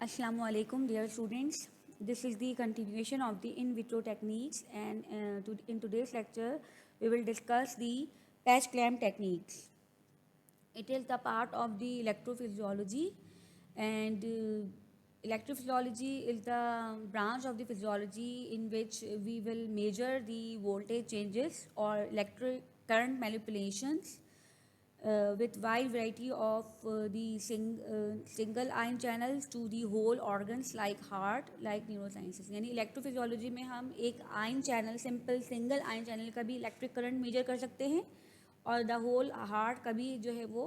Assalamu alaikum, dear students. This is the continuation of the in vitro techniques, and in today's lecture, we will discuss the patch clamp techniques. It is the part of the electrophysiology, and electrophysiology is the branch of the physiology in which we will measure the voltage changes or electric current manipulations with wide variety of the single ion channels to the whole organs like heart, like neurosciences. यानी electrophysiology में हम एक ion channel, simple single ion channel का भी electric current measure कर सकते हैं, और द होल हार्ट का भी जो है वो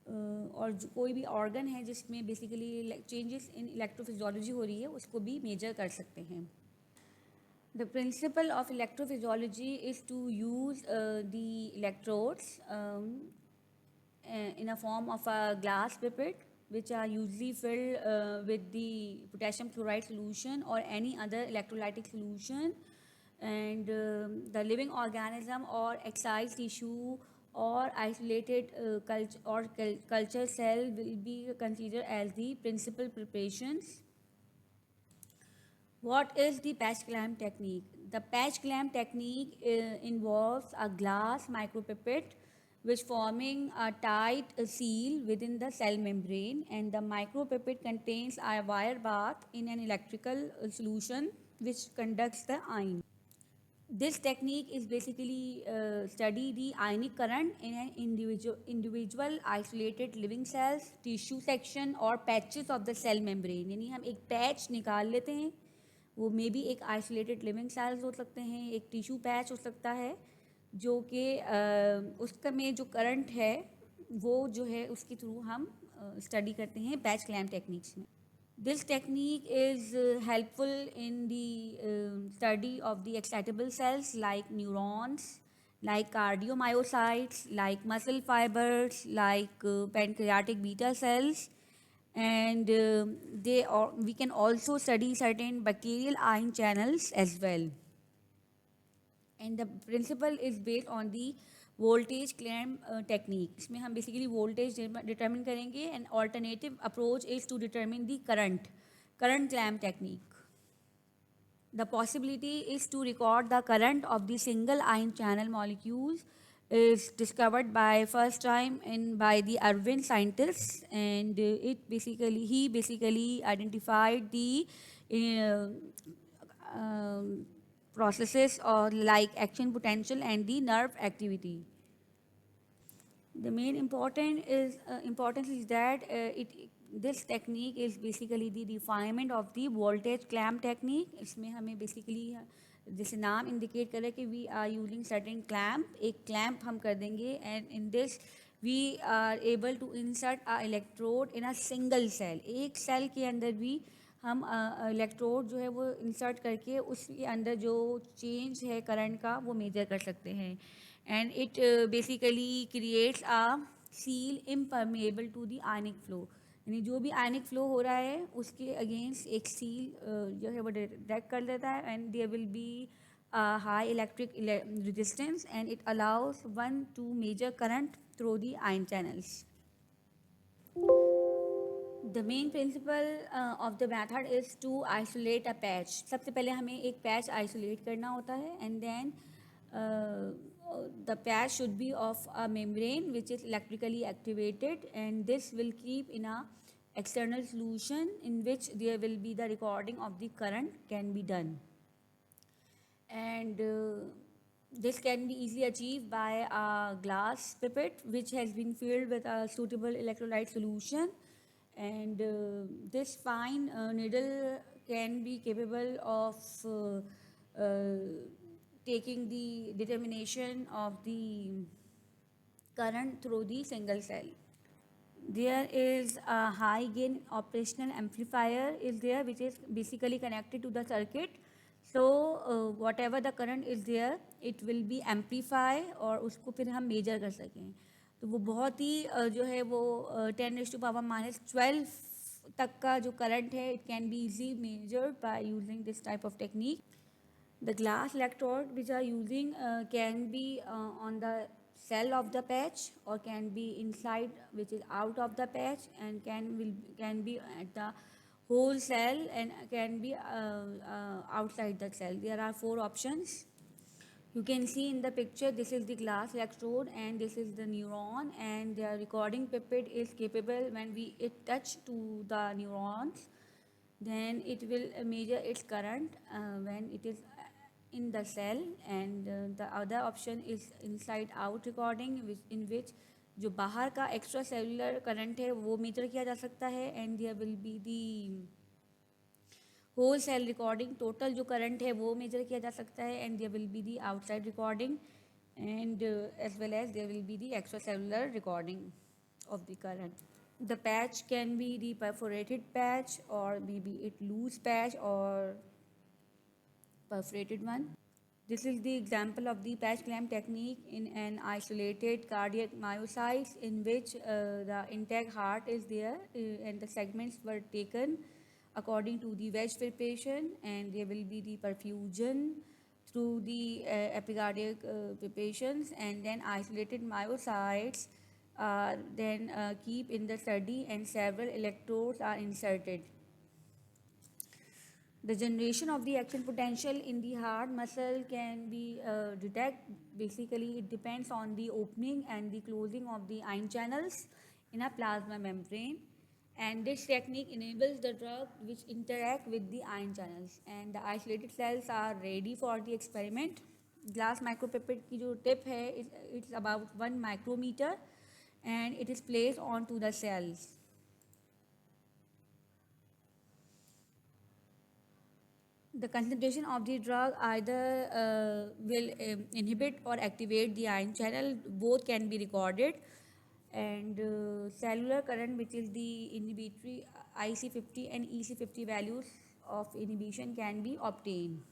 और कोई भी ऑर्गन है जिसमें बेसिकली चेंजेस इन इलेक्ट्रोफिजियोलॉजी हो रही है उसको भी मेजर कर सकते हैं. The principle of electrophysiology is to use the electrodes in a form of a glass pipette, which are usually filled with the potassium chloride solution or any other electrolytic solution, and the living organism or excised tissue or isolated culture cell will be considered as the principal preparations. What is the patch clamp technique? The patch clamp technique involves a glass micropipette which forming a tight seal within the cell membrane, and the micropipette contains a wire bath in an electrical solution which conducts the ion. This technique is basically study the ionic current in an individual isolated living cells, tissue section or patches of the cell membrane. यानी हम एक patch निकाल लेते हैं, वो may be एक isolated living cells हो सकते हैं, एक टिश्यू पैच हो सकता है, जो कि उसका में जो करंट है वो जो है उसके थ्रू हम स्टडी करते हैं पैच क्लैम्प टेक्निक्स में. This technique is helpful in the study of the excitable cells like neurons, like cardiomyocytes, like muscle fibers, like pancreatic beta cells, and we can also study certain bacterial ion channels as well. And the principle is based on the voltage clamp technique. इसमें हम basically voltage determine करेंगे, and alternative approach is to determine the current clamp technique. The possibility is to record the current of the single ion channel molecules is discovered by first time by the Irvine scientists, and he basically identified the processes or like action potential and the nerve activity. The main importance is that this technique is basically the refinement of the voltage clamp technique. इसमें हमें basically जैसे नाम indicate कर रहे हैं कि we are using certain clamp, एक clamp हम कर देंगे, and in this we are able to insert a electrode in a single cell. एक cell के अंदर भी हम इलेक्ट्रोड जो है वो इंसर्ट करके उसके अंदर जो चेंज है करंट का वो मेजर कर सकते हैं, and it basically creates a seal impermeable to the ionic flow. यानी जो भी आयनिक फ्लो हो रहा है उसके अगेंस्ट एक सील जो है वो डायरेक्ट कर देता है, and there will be high electric resistance, and it allows one to measure current through the ion channels. The main principle of the method is to isolate a patch. सबसे पहले हमें एक patch isolate करना होता है, and then the patch should be of a membrane which is electrically activated, and this will keep in a external solution in which there will be the recording of the current can be done. And this can be easily achieved by a glass pipette which has been filled with a suitable electrolyte solution, and this fine needle can be capable of taking the determination of the current through the single cell. There is a high gain operational amplifier is there which is basically connected to the circuit. So whatever the current is there, it will be amplify और उसको फिर हम measure कर सकें. तो वो बहुत ही जो है वो 10⁻⁻12 तक का जो करंट है it can be easily measured by using this type of technique. The glass electrode which are using can be on the cell of the patch or can be inside which is out of the patch, and can be at the whole cell, and can be outside the cell. There are four options. You can see in the picture, this is the glass electrode and this is the neuron, and the recording pipette is capable when it touch to the neurons, then it will measure its current when it is in the cell. And the other option is inside out recording, in which जो बाहर का extra cellular current है वो metre किया जा सकता है, and there will be the whole cell recording, total जो करंट है वो मेजर किया जा सकता है, and there will be the outside recording, and as well as there will be the extracellular recording of the current. The patch can be the perforated patch, or maybe it loose patch or perforated one. This is the example of the patch clamp technique in an isolated cardiac myocytes, in which the intact heart is there, and the segments were taken according to the wedge preparation, and there will be the perfusion through the epicardiac preparations, and then isolated myocytes are then keep in the study, and several electrodes are inserted. The generation of the action potential in the heart muscle can be detected. Basically, it depends on the opening and the closing of the ion channels in a plasma membrane. And this technique enables the drug which interact with the ion channels. And the isolated cells are ready for the experiment. Glass micropipette की जो tip है, it's about 1 micrometer, and it is placed onto the cells. The concentration of the drug either will inhibit or activate the ion channel. Both can be recorded. And cellular current, which is the inhibitory IC50 and EC50 values of inhibition, can be obtained.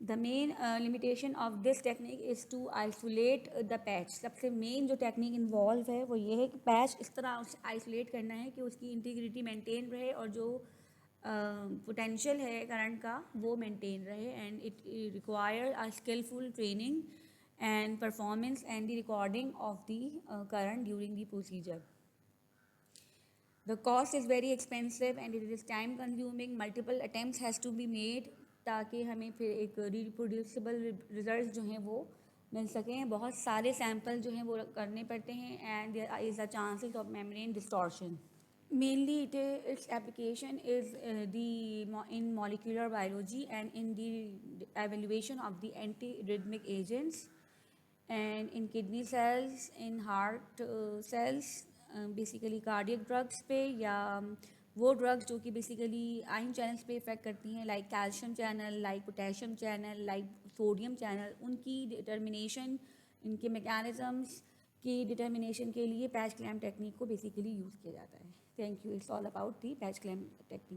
The main limitation of this technique is to isolate the patch. सबसे main जो technique involve है वो ये है कि patch इस तरह isolate करना है कि उसकी integrity maintain रहे, और जो potential है current का वो maintain रहे, and it require a skillful training and performance and the recording of the current during the procedure. The cost is very expensive and it is time consuming. Multiple attempts has to be made ताकि हमें फिर एक reproducible results जो हैं वो मिल सकें. बहुत सारे सैम्पल जो हैं वो करने पड़ते हैं, and there is a chances of membrane distortion. Mainly its application is in molecular biology and in the evaluation of the antiarrhythmic agents, and in kidney cells, in heart cells, basically cardiac drugs पे, या वो drugs जो कि basically ion channels पे effect करती हैं, like calcium channel, like potassium channel, like sodium channel, उनकी determination, इनके मैकेनिज़म्स की डिटर्मिनेशन के लिए पैच क्लैम्प टेक्निक को बेसिकली यूज़ किया जाता है. Thank you. It's all about the patch clamp technique.